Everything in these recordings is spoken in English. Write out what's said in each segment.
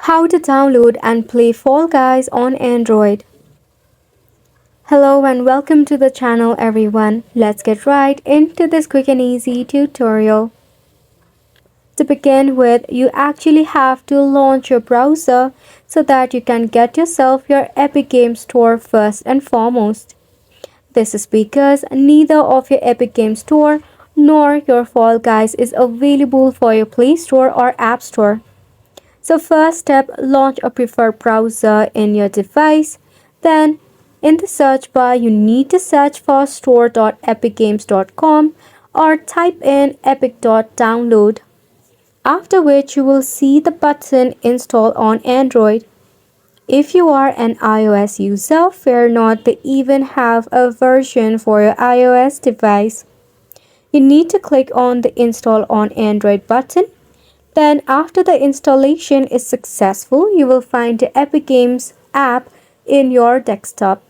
How to download and play Fall Guys on Android. Hello and welcome to the channel everyone. Let's get right into this quick and easy tutorial. To begin with, you actually have to launch your browser so that you can get yourself your Epic Games Store first and foremost. This is because neither of your Epic Games Store nor your Fall Guys is available for your Play Store or App Store. So first step, launch a preferred browser in your device. Then in the search bar, you need to search for store.epicgames.com or type in epic.download. After which you will see the button install on Android. If you are an iOS user, fear not, they even have a version for your iOS device. You need to click on the install on Android button. Then after the installation is successful, you will find the Epic Games app in your desktop.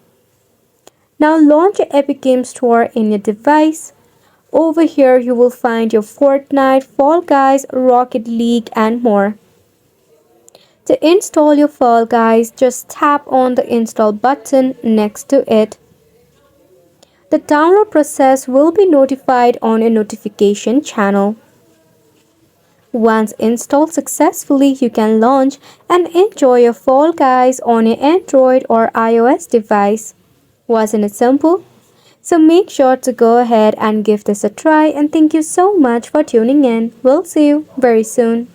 Now launch your Epic Games Store in your device. Over here you will find your Fortnite, Fall Guys, Rocket League and more. To install your Fall Guys, just tap on the install button next to it. The download process will be notified on your notification channel. Once installed successfully, you can launch and enjoy your Fall Guys on your Android or iOS device. Wasn't it simple? So make sure to go ahead and give this a try, and thank you so much for tuning in. We'll see you very soon.